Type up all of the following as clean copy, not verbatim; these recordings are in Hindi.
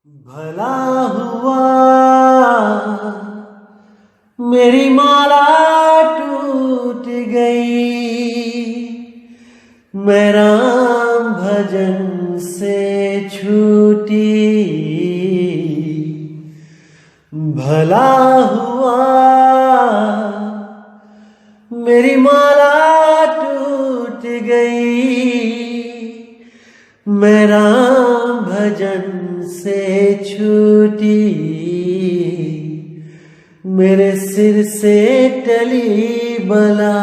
भला हुआ मेरी माला टूट गई, मैं राम भजन से छूटी। भला हुआ मेरी माला टूट गई, मैं राम भजन से छूटी। मेरे सिर से टली बला,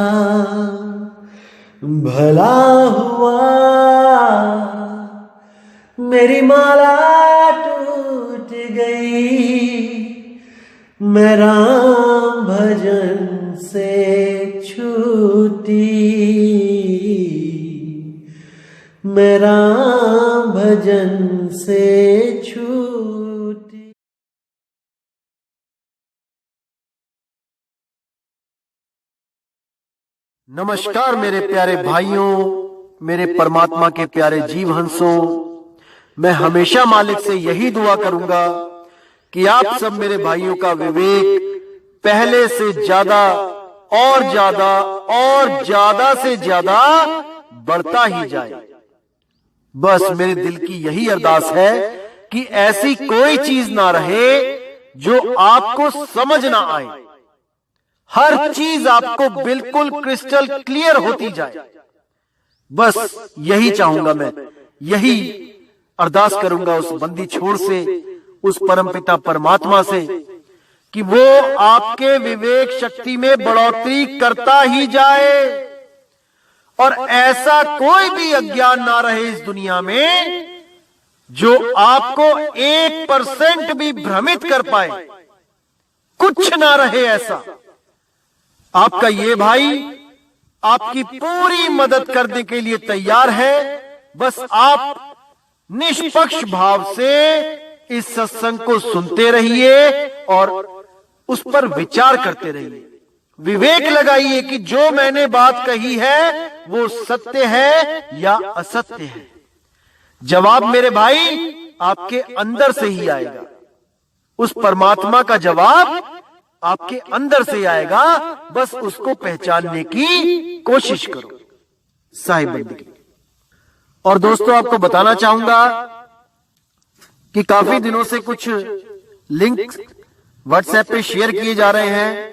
भला हुआ मेरी माला टूट गई, मैं राम भजन से छूटी। मैं राम भजन से छूटी। नमस्कार मेरे प्यारे भाइयों, मेरे परमात्मा के प्यारे जीव हंसों। मैं हमेशा मालिक से यही दुआ करूंगा कि आप सब मेरे भाइयों का विवेक पहले से ज्यादा और ज्यादा और ज्यादा से ज्यादा बढ़ता ही जाए। बस मेरे दिल की यही अरदास है कि ऐसी कोई चीज ना रहे जो आपको समझ ना आए। हर चीज आपको बिल्कुल क्रिस्टल क्लियर होती जाए। बस यही चाहूंगा मैं, यही अरदास करूंगा उस बंदी छोड़ से, उस परमपिता परमात्मा से कि वो आपके विवेक शक्ति में बढ़ोतरी करता ही जाए और ऐसा कोई भी अज्ञान ना रहे इस दुनिया में जो आपको 1% भी भ्रमित कर पाए। कुछ ना रहे ऐसा। आपका ये भाई आपकी पूरी मदद करने के लिए तैयार है। बस आप निष्पक्ष भाव से इस सत्संग को सुनते रहिए और उस पर विचार करते रहिए। विवेक लगाइए कि जो मैंने बात कही है वो सत्य है या असत्य है। जवाब मेरे भाई आपके अंदर से ही आएगा। उस परमात्मा का जवाब आपके अंदर से आएगा। बस उसको पहचानने की कोशिश करो। साहिब बंदगी। और दोस्तों, आपको बताना चाहूंगा कि काफी दिनों से कुछ लिंक व्हाट्सएप पे शेयर किए जा रहे हैं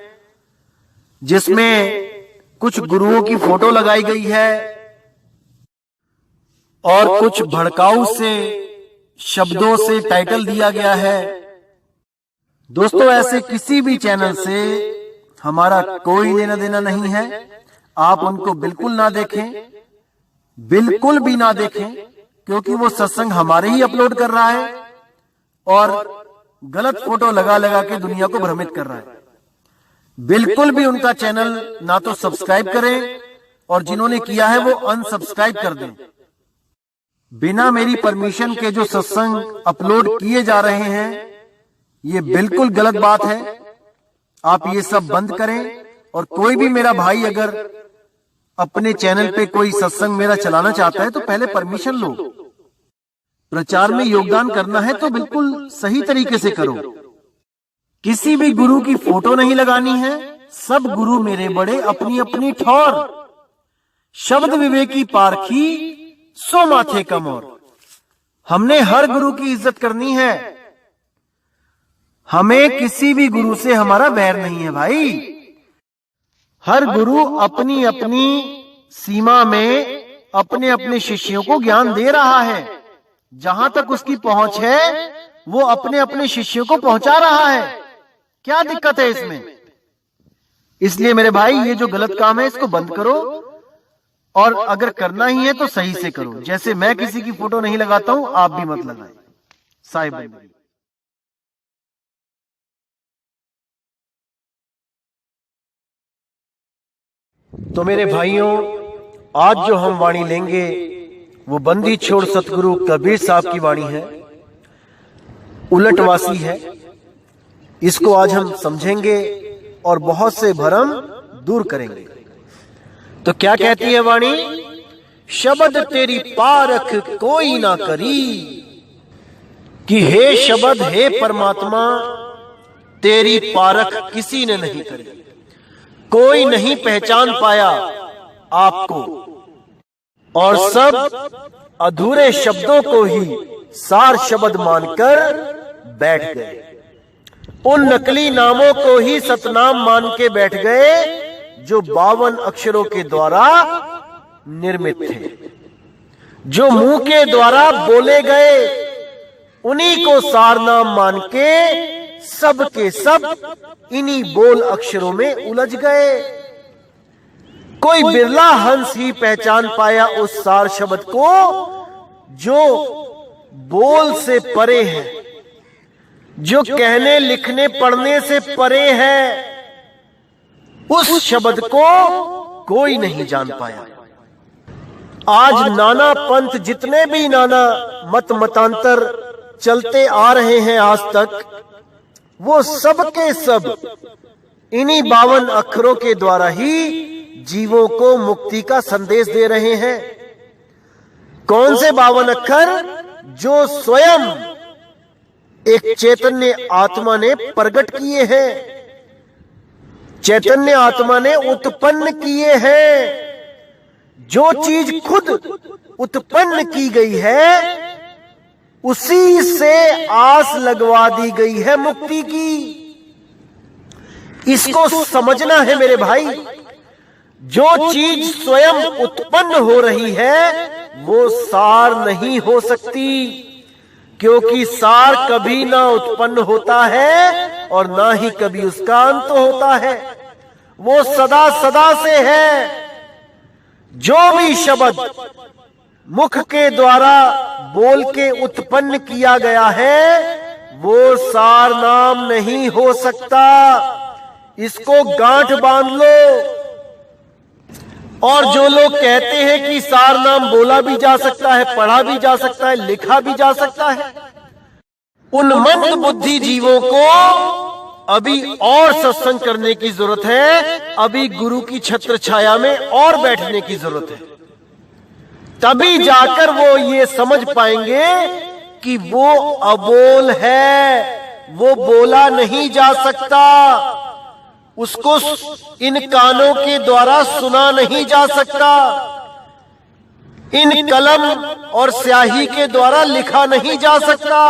जिसमें कुछ गुरुओं की फोटो लगाई गई है और कुछ भड़काऊ से शब्दों से टाइटल दिया गया है। दोस्तों, ऐसे किसी भी चैनल से हमारा कोई लेना देना नहीं है। आप उनको बिल्कुल ना देखें, बिल्कुल भी ना देखें, क्योंकि वो सत्संग हमारे ही अपलोड कर रहा है और गलत फोटो लगा लगा के दुनिया को भ्रमित कर रहा है। बिल्कुल भी उनका चैनल ना तो सब्सक्राइब करें और जिन्होंने किया है वो अनसब्सक्राइब कर दें। बिना मेरी परमिशन के जो सत्संग अपलोड किए जा रहे हैं ये बिल्कुल गलत बात है। आप ये सब बंद करें। और कोई भी मेरा भाई अगर अपने चैनल पे कोई सत्संग मेरा चलाना चाहता है तो पहले परमिशन लो। प्रचार में योगदान करना है तो बिल्कुल सही तरीके से करो। किसी भी गुरु की फोटो नहीं लगानी है। सब गुरु मेरे बड़े अपनी अपनी ठौर, शब्द विवेकी पारखी सो माथे कमोर। हमने हर गुरु की इज्जत करनी है। हमें किसी भी गुरु से हमारा वैर नहीं है भाई। हर गुरु अपनी अपनी सीमा में अपने अपने शिष्यों को ज्ञान दे रहा है। जहां तक उसकी पहुंच है वो अपने अपने शिष्यों को पहुंचा रहा है। क्या दिक्कत है इसमें? इसलिए मेरे भाई ये जो गलत काम है इसको बंद करो और अगर करना ही है तो सही से करो। जैसे मैं किसी की फोटो नहीं लगाता हूं, आप भी मत लगाएं। साहिब भाई। तो मेरे भाइयों, आज जो हम वाणी लेंगे वो बंदी छोड़ सतगुरु कबीर साहब की वाणी है। उलटवासी है। इसको आज हम समझेंगे और बहुत से भ्रम दूर करेंगे। तो क्या कहती है वाणी? शब्द तेरी पारख कोई ना करी, कि हे शब्द, हे परमात्मा, तेरी पारख किसी ने नहीं करी, कोई नहीं पहचान पाया आपको, और सब अधूरे शब्दों को ही सार शब्द मानकर बैठ गए। उन नकली नामों को ही सतनाम मान के बैठ गए जो 52 अक्षरों के द्वारा निर्मित थे, जो मुंह के द्वारा बोले गए, उन्हीं को सार नाम मान के सब के सब इन्हीं बोल अक्षरों में उलझ गए। कोई बिरला हंस ही पहचान पाया उस सार शब्द को जो बोल से परे है, जो कहने लिखने पढ़ने से परे है। उस शब्द को कोई नहीं जान पाया। आज नाना पंथ, जितने भी नाना मत मतांतर चलते आ रहे हैं आज तक, वो सब के सब इन्हीं 52 अक्षरों के द्वारा ही जीवों को मुक्ति का संदेश दे रहे हैं। कौन से 52 अक्षर? जो स्वयं एक चैतन्य आत्मा ने प्रकट किए हैं, चैतन्य आत्मा ने उत्पन्न किए हैं। जो चीज खुद उत्पन्न की गई है, उसी से आस लगवा दी गई है मुक्ति की। इसको समझना है मेरे भाई। जो चीज स्वयं उत्पन्न हो रही है वो सार नहीं हो सकती, क्योंकि सार कभी ना उत्पन्न होता है और ना ही कभी उसका अंत होता है। वो सदा सदा से है। जो भी शब्द मुख के द्वारा बोल के उत्पन्न किया गया है वो सार नाम नहीं हो सकता। इसको गांठ बांध लो। और जो लोग कहते हैं कि सार नाम बोला भी जा सकता है, पढ़ा भी जा सकता है, लिखा भी जा सकता है, उन मंद बुद्धि जीवों को अभी और सत्संग करने की जरूरत है। अभी गुरु की छत्र छाया में और बैठने की जरूरत है। तभी जाकर वो ये समझ पाएंगे कि वो अबोल है, वो बोला नहीं जा सकता, उसको इन कानों के द्वारा सुना नहीं जा सकता, इन कलम और स्याही के द्वारा लिखा नहीं जा सकता।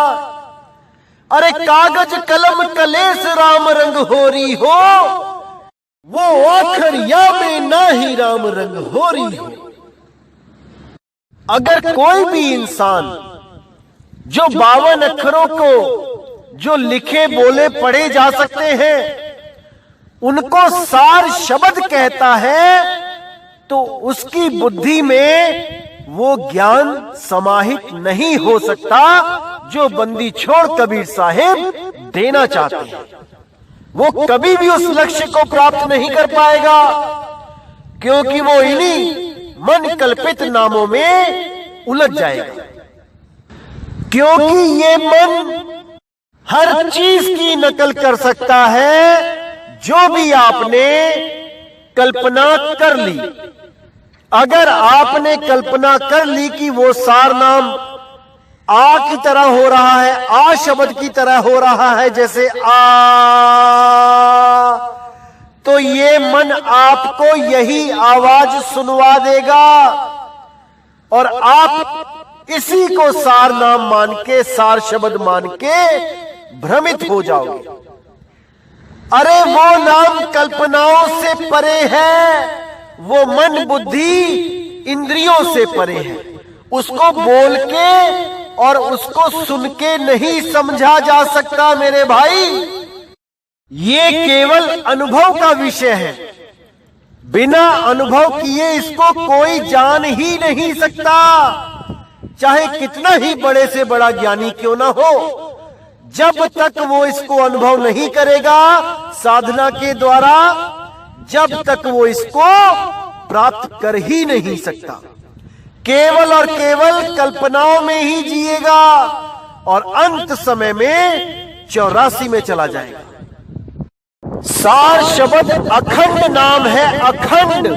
अरे कागज कलम कलेस राम रंग होरी हो, वो आखरिया में ना ही राम रंग होरी हो। अगर कोई भी इंसान जो 52 अक्षरों को जो लिखे बोले पढ़े जा सकते हैं उनको सार शब्द कहता है, तो उसकी बुद्धि में वो ज्ञान समाहित नहीं हो सकता जो बंदी छोड़ कबीर साहेब देना चाहते हैं। वो कभी भी उस लक्ष्य को प्राप्त नहीं कर पाएगा, क्योंकि वो इन्हीं मन कल्पित नामों में उलझ जाएगा। क्योंकि ये मन हर चीज की नकल कर सकता है जो भी आपने कल्पना कर ली। अगर आपने कल्पना कर ली कि वो सार नाम आ की तरह हो रहा है, आ शब्द की तरह हो रहा है, जैसे आ, तो ये मन आपको यही आवाज सुनवा देगा और आप इसी को सार नाम मान के, सार शब्द मान के भ्रमित हो जाओगे। अरे वो नाम कल्पनाओं से परे है, वो मन बुद्धि इंद्रियों से परे है। उसको बोल के और उसको सुन के नहीं समझा जा सकता मेरे भाई। ये केवल अनुभव का विषय है। बिना अनुभव किए इसको कोई जान ही नहीं सकता, चाहे कितना ही बड़े से बड़ा ज्ञानी क्यों ना हो। जब तक वो इसको अनुभव नहीं करेगा साधना के द्वारा, जब तक वो इसको प्राप्त कर ही नहीं सकता। केवल और केवल कल्पनाओं में ही जिएगा और अंत समय में 84 में चला जाएगा। सार शब्द अखंड नाम है, अखंड,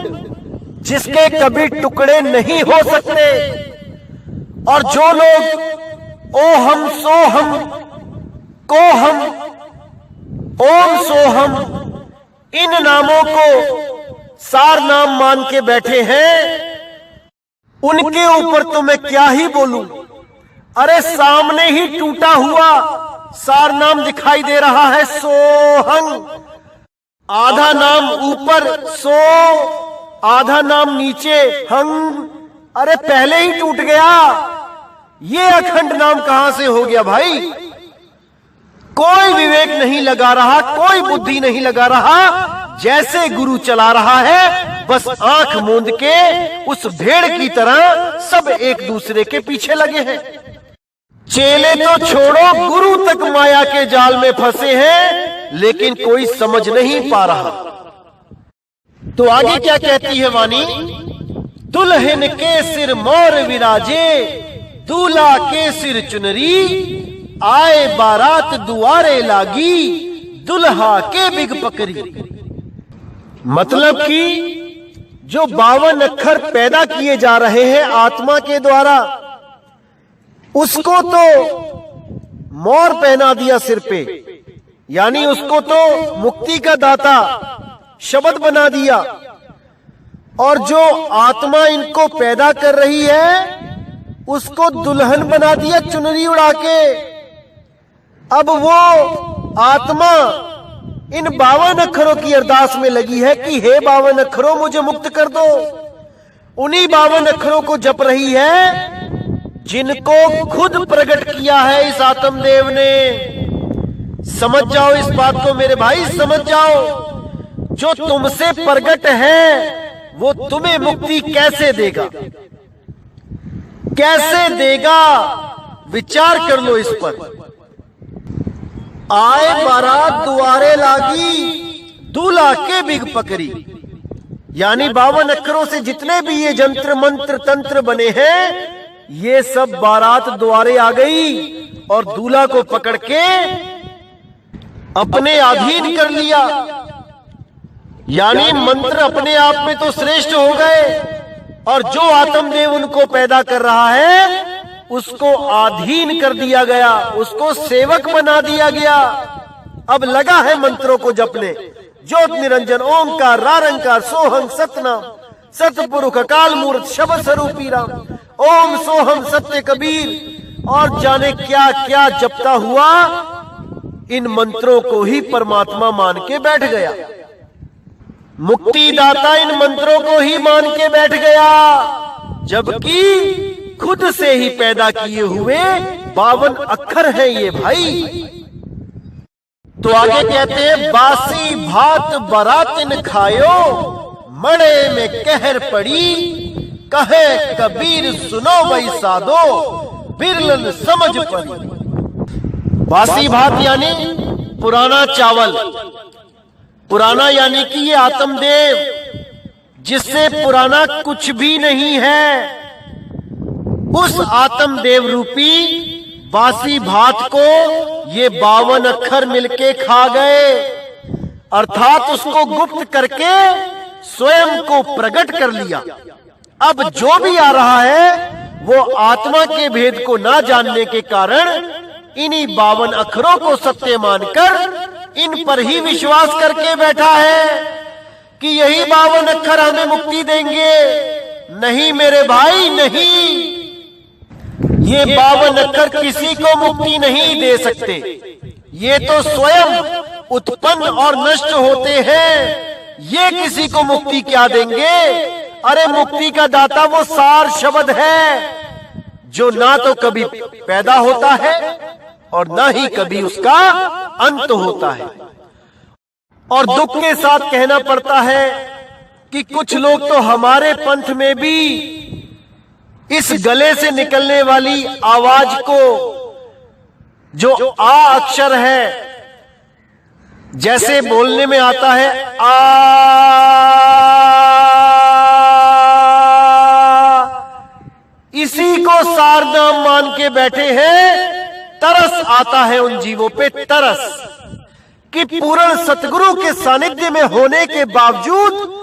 जिसके कभी टुकड़े नहीं हो सकते। और जो लोग ओहम सोहम कोहम ओम सोहम, इन नामों को सार नाम मान के बैठे हैं, उनके ऊपर तो मैं क्या ही बोलूं। अरे सामने ही टूटा हुआ सार नाम दिखाई दे रहा है, सोहंग। आधा नाम ऊपर सो, आधा नाम नीचे हंग। अरे पहले ही टूट गया, ये अखंड नाम कहां से हो गया भाई? कोई विवेक नहीं लगा रहा, कोई बुद्धि नहीं लगा रहा, जैसे गुरु चला रहा है बस आंख मूंद के उस भेड़ की तरह सब एक दूसरे के पीछे लगे हैं। चेले तो छोड़ो, गुरु तक माया के जाल में फंसे हैं, लेकिन कोई समझ नहीं पा रहा। तो आगे क्या कहती है वाणी? दुल्हन के सिर मोर विराजे, दूल्हा के सिर चुनरी, आए बारात दुआरे लागी, दुल्हा के बिग पकड़ी। मतलब कि जो 52 अक्षर पैदा किए जा रहे हैं आत्मा के द्वारा, उसको तो मोर पहना दिया सिर पे, यानी उसको तो मुक्ति का दाता शब्द बना दिया। और जो आत्मा इनको पैदा कर रही है उसको दुल्हन बना दिया चुनरी उड़ा के। अब वो आत्मा इन 52 अक्षरों की अरदास में लगी है कि हे 52 अक्षरों मुझे मुक्त कर दो। उन्हीं 52 अक्षरों को जप रही है जिनको खुद प्रकट किया है इस आत्मदेव ने। समझ जाओ इस बात को मेरे भाई, समझ जाओ। जो तुमसे प्रकट है वो तुम्हें मुक्ति कैसे देगा, कैसे देगा? विचार कर लो इस पर। आए बारात दुआरे लागी, दूल्हा के बिग पकड़ी, यानी 52 अक्षरों से जितने भी ये जंत्र मंत्र तंत्र बने हैं, ये सब बारात द्वारे आ गई और दूल्हा को पकड़ के अपने अधीन कर लिया। यानी मंत्र अपने आप में तो श्रेष्ठ हो गए, और जो आत्मदेव उनको पैदा कर रहा है उसको अधीन कर दिया गया, उसको सेवक बना दिया गया। अब लगा है मंत्रों को जपने। ज्योत निरंजन ओंकार रारंकार सोहम सतनाम, सतपुरुष अकाल मूर्त शब्द स्वरूपी राम, ओम सोहम सत्य कबीर, और जाने क्या क्या जपता हुआ इन मंत्रों को ही परमात्मा मान के बैठ गया। मुक्तिदाता इन मंत्रों को ही मान के बैठ गया, जबकि खुद से ही पैदा किए हुए 52 अक्षर हैं ये भाई। तो आगे कहते हैं, बासी भात बरातिन खायो, मड़े में कहर पड़ी, कहे कबीर सुनो वही साधो, बिरलन समझ पड़ी। बासी भात यानी पुराना चावल, पुराना यानी कि ये आत्मदेव जिससे पुराना कुछ भी नहीं है, उस आत्मदेव रूपी बासी भात को ये 52 अक्षर मिलके खा गए, अर्थात उसको गुप्त करके स्वयं को प्रकट कर लिया। अब जो भी आ रहा है वो आत्मा के भेद को ना जानने के कारण इन्हीं 52 अक्षरों को सत्य मानकर इन पर ही विश्वास करके बैठा है कि यही 52 अक्षर हमें मुक्ति देंगे। नहीं मेरे भाई, नहीं, ये 52 अक्षर किसी को मुक्ति नहीं दे सकते। ये तो स्वयं उत्पन्न और नष्ट होते हैं, ये किसी को मुक्ति क्या देंगे? अरे मुक्ति का दाता वो सार शब्द है जो ना तो कभी पैदा होता है और ना ही कभी उसका अंत होता है। और दुख के साथ कहना पड़ता है कि कुछ लोग तो हमारे पंथ में भी इस गले से निकलने वाली आवाज को, जो आ अक्षर है, जैसे बोलने में आता है आ, इसी को सार नाम मान के बैठे हैं। तरस आता है उन जीवों पे, तरस कि पूर्ण सतगुरु के सानिध्य में होने के बावजूद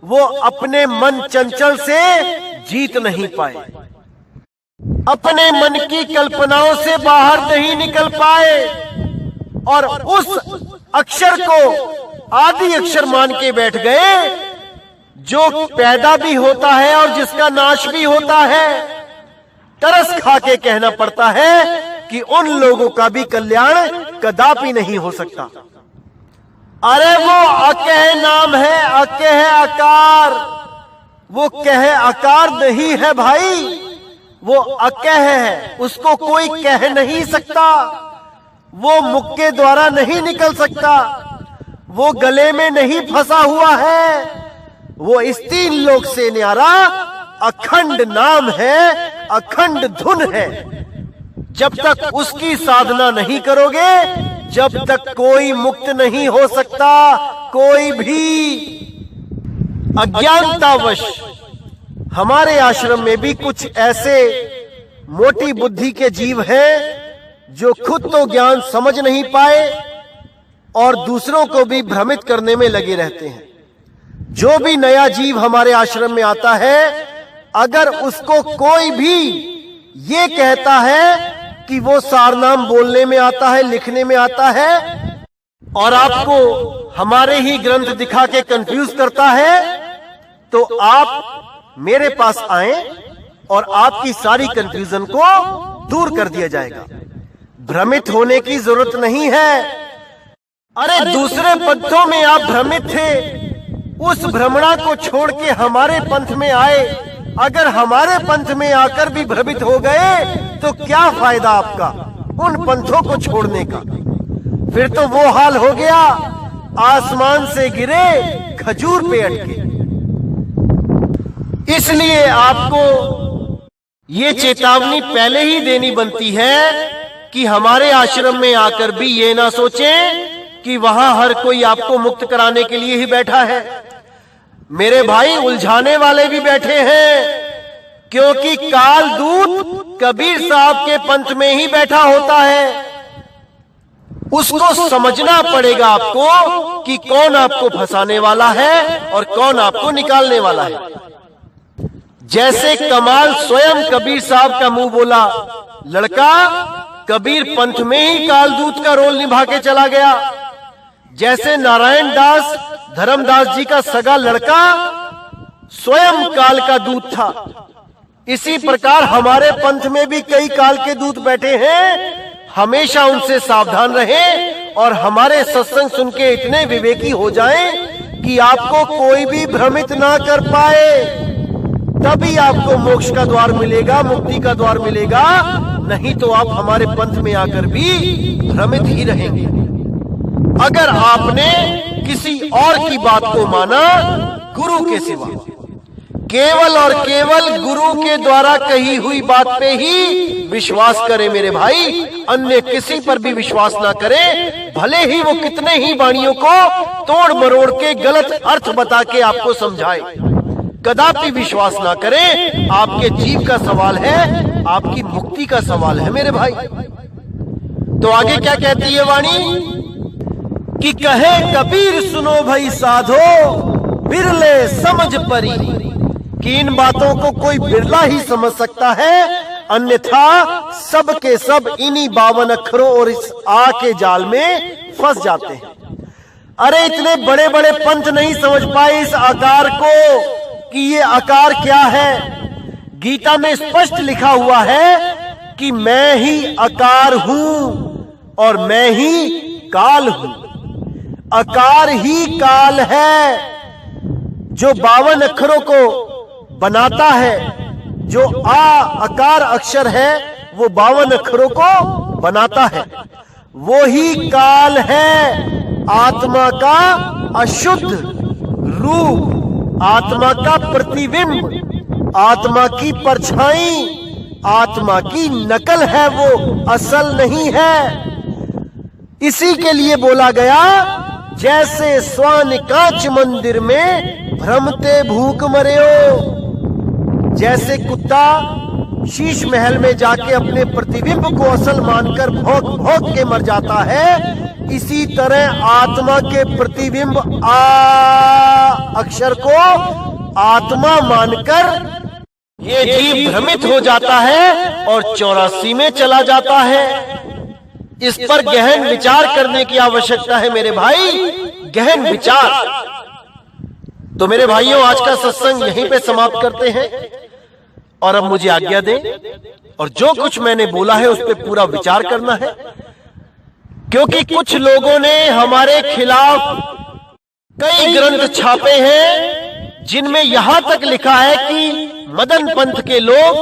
वो अपने मन चंचल से जीत नहीं पाए। अपने मन की कल्पनाओं से बाहर नहीं निकल पाए और उस अक्षर को आदि अक्षर मान के बैठ गए जो पैदा भी होता है और जिसका नाश भी होता है। तरस खा के कहना पड़ता है कि उन लोगों का भी कल्याण कदापि नहीं हो सकता। अरे वो अकह नाम है, अकह आकार, वो कह आकार नहीं है भाई, वो अकह है, उसको कोई कह नहीं सकता, वो मुख के द्वारा नहीं निकल सकता, वो गले में नहीं फंसा हुआ है, वो इस तीन लोक से न्यारा अखंड नाम है, अखंड धुन है। जब तक उसकी साधना नहीं करोगे, जब तक कोई मुक्त नहीं हो सकता। कोई भी अज्ञानतावश हमारे आश्रम में भी कुछ ऐसे मोटी बुद्धि के जीव हैं जो खुद तो ज्ञान समझ नहीं पाए और दूसरों को भी भ्रमित करने में लगे रहते हैं। जो भी नया जीव हमारे आश्रम में आता है, अगर उसको कोई भी ये कहता है कि वो सारनाम बोलने में आता है, लिखने में आता है और आपको हमारे ही ग्रंथ दिखा के कंफ्यूज करता है, तो आप मेरे पास आए और आपकी सारी कंफ्यूजन को दूर कर दिया जाएगा। भ्रमित होने की जरूरत नहीं है। अरे दूसरे पंथों में आप भ्रमित थे, उस भ्रमणा को छोड़ के हमारे पंथ में आए। अगर हमारे पंथ में आकर भी भ्रमित हो गए तो क्या फायदा आपका उन पंथों को छोड़ने का? फिर तो वो हाल हो गया, आसमान से गिरे खजूर पे अटके। इसलिए आपको ये चेतावनी पहले ही देनी बनती है कि हमारे आश्रम में आकर भी ये ना सोचें कि वहां हर कोई आपको मुक्त कराने के लिए ही बैठा है। मेरे भाई, उलझाने वाले भी बैठे हैं, क्योंकि काल दूत कबीर साहब के पंथ में ही बैठा होता है। उसको समझना पड़ेगा आपको कि कौन आपको फंसाने वाला है और कौन आपको निकालने वाला है। जैसे कमाल स्वयं कबीर साहब का मुंह बोला लड़का कबीर पंथ में ही कालदूत का रोल निभा के चला गया। जैसे नारायण दास धर्मदास जी का सगा लड़का स्वयं काल का दूत था, इसी प्रकार हमारे पंथ में भी कई काल के दूत बैठे हैं। हमेशा उनसे सावधान रहें और हमारे सत्संग सुन के इतने विवेकी हो जाएं कि आपको कोई भी भ्रमित ना कर पाए। तभी आपको मोक्ष का द्वार मिलेगा, मुक्ति का द्वार मिलेगा। नहीं तो आप हमारे पंथ में आकर भी भ्रमित ही रहेंगे। अगर आपने किसी और की बात को माना गुरु के सिवा, केवल और केवल गुरु के द्वारा कही हुई बात पे ही विश्वास करें मेरे भाई, अन्य किसी पर भी विश्वास ना करें। भले ही वो कितने ही वाणियों को तोड़ मरोड़ के गलत अर्थ बता के आपको समझाए, कदापि विश्वास ना करें। आपके जीव का सवाल है, आपकी मुक्ति का सवाल है मेरे भाई। तो आगे क्या कहती है वाणी कि कहे कबीर सुनो भाई साधो बिरले समझ परी, कि इन बातों को कोई बिरला ही समझ सकता है, अन्यथा सब के सब इन्हीं 52 अक्षरों और इस आ के जाल में फंस जाते हैं। अरे इतने बड़े बड़े पंथ नहीं समझ पाए इस आकार को कि ये आकार क्या है। गीता में स्पष्ट लिखा हुआ है कि मैं ही आकार हूं और मैं ही काल हूं। आकार ही काल है जो 52 अक्षरों को बनाता है। जो आकार अक्षर है वो 52 अक्षरों को बनाता है। वो ही काल है, आत्मा का अशुद्ध रूप, आत्मा का प्रतिबिंब, आत्मा की परछाई, आत्मा की नकल है, वो असल नहीं है। इसी के लिए बोला गया जैसे स्वान कांच मंदिर में भ्रमते भूख मरेओ। जैसे कुत्ता शीश महल में जाके अपने प्रतिबिंब को असल मानकर भौंक भौंक के मर जाता है, इसी तरह आत्मा के प्रतिबिंब आ अक्षर को आत्मा मानकर ये जीव भ्रमित हो जाता है और 84 में चला जाता है। इस पर गहन विचार करने की आवश्यकता है मेरे भाई, गहन विचार। तो मेरे भाइयों, आज का सत्संग यहीं पे समाप्त करते हैं और अब मुझे आज्ञा दें और जो कुछ मैंने बोला है उस पर पूरा विचार करना है, क्योंकि कुछ लोगों ने हमारे खिलाफ कई ग्रंथ छापे हैं जिनमें यहां तक लिखा है कि मदन पंथ के लोग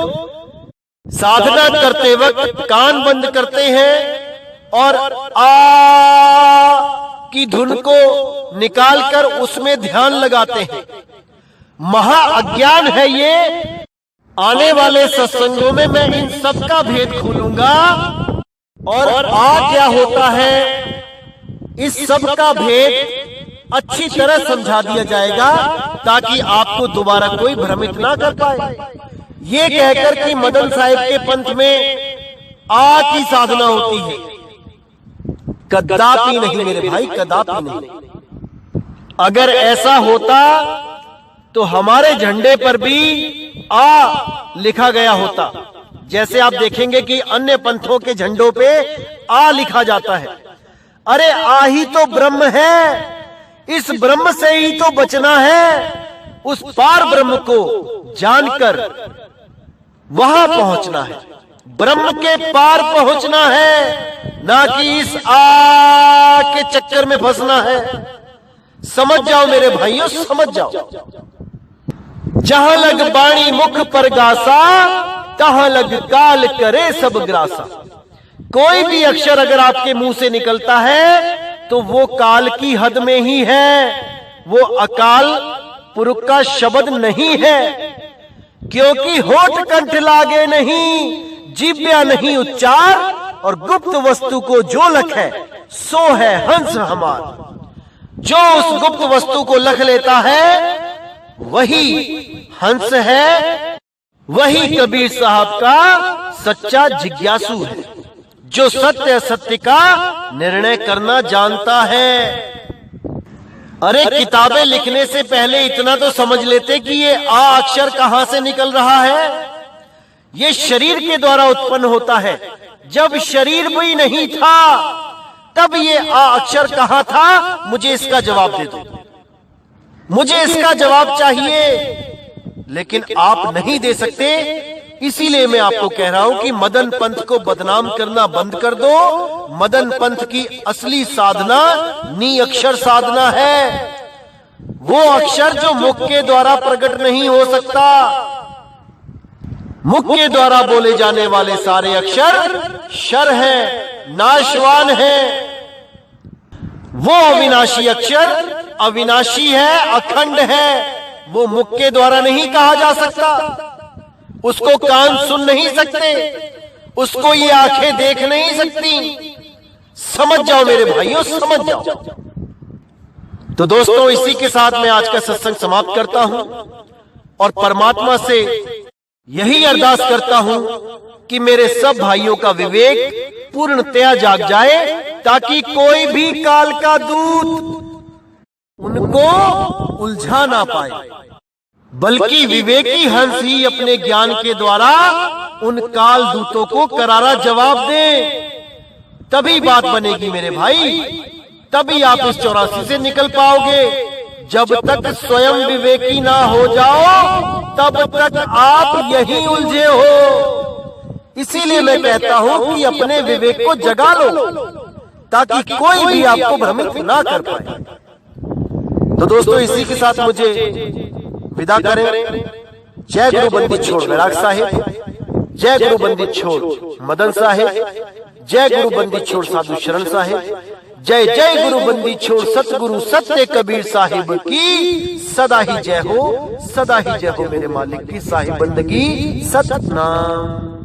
साधना करते वक्त कान बंद करते हैं और आ की धुन को निकालकर उसमें ध्यान लगाते हैं। महा अज्ञान है ये। आने वाले सत्संगों में मैं इन सब का भेद खोलूंगा और आ क्या होता है इस सब का भेद अच्छी तरह समझा दिया जाएगा, ताकि आपको दोबारा कोई भ्रमित ना कर पाए। ये कहकर कि मदन साहिब के पंथ में आ की साधना होती है, कदापि नहीं मेरे भाई, कदापि नहीं। अगर ऐसा होता तो हमारे झंडे पर भी आ लिखा गया होता। जैसे आप देखेंगे कि अन्य पंथों के झंडों पे आ लिखा जाता है। अरे आ ही तो ब्रह्म है, इस ब्रह्म से ही तो बचना है। उस पार ब्रह्म को जानकर वहां पहुंचना है, ब्रह्म के पार पहुंचना है, ना कि इस आ के चक्कर में फंसना है। समझ जाओ मेरे भाइयों, समझ जाओ। जहां लग बाणी मुख पर गासा, तहां लग काल करे सब ग्रासा। कोई भी अक्षर अगर आपके मुंह से निकलता है तो वो काल की हद में ही है, वो अकाल पुरुष का शब्द नहीं है, क्योंकि होठ कंठ लागे नहीं, जिब्या नहीं उच्चार, और गुप्त वस्तु को जो लखे सो है हंस हमार। जो उस गुप्त वस्तु को लख लेता है वही हंस है, वही कबीर साहब का सच्चा जिज्ञासु है, जो सत्य असत्य का निर्णय करना जानता है। अरे किताबें लिखने से पहले इतना तो समझ लेते कि ये आ अक्षर कहां से निकल रहा है। ये शरीर के द्वारा उत्पन्न होता है। जब शरीर भी नहीं था तब ये आ अक्षर कहां था, मुझे इसका जवाब दे दो, मुझे इसका जवाब चाहिए। लेकिन आप नहीं दे सकते, इसीलिए मैं आपको कह रहा हूं कि मदन पंथ को बदनाम करना बंद कर दो। मदन पंथ की असली साधना नी अक्षर साधना है, वो अक्षर जो मुख के द्वारा प्रकट नहीं हो सकता। मुख के द्वारा बोले जाने वाले सारे अक्षर शर है, नाशवान है। वो अविनाशी अक्षर अविनाशी है, अखंड है, वो मुख के द्वारा नहीं कहा जा सकता। उसको कान सुन नहीं सकते, उसको ये आंखें देख नहीं सकती। समझ जाओ मेरे भाइयों, समझ जाओ। तो दोस्तों, इसी के साथ मैं आज का सत्संग समाप्त करता हूं और परमात्मा से यही अरदास करता हूं कि मेरे सब भाइयों का विवेक पूर्णतया जाग जाए, ताकि कोई भी काल का दूत उनको उलझा ना पाए, बल्कि विवेकी हंस ही अपने ज्ञान के द्वारा उन काल दूतों को करारा जवाब दे। तभी बात बनेगी मेरे भाई, तभी आप इस 84 से निकल पाओगे। जब तक स्वयं विवेकी ना हो जाओ तब तक आप यही उलझे हो। इसीलिए मैं कहता हूं कि अपने विवेक को जगा लो, ताकि कोई भी आपको भ्रमित ना कर पाए। तो दोस्तों, इसी के साथ मुझे विदा करें। जय गुरु बंदी छोड़ वैराग साहिब, जय गुरु बंदी छोड़ मदन साहिब, जय गुरु बंदी छोड़ साधु शरण साहिब, जय जय गुरु बंदी छोड़ सतगुरु सत्य कबीर साहिब की सदा ही जय हो, सदा ही जय हो मेरे मालिक की साहिब बंदगी सतनाम।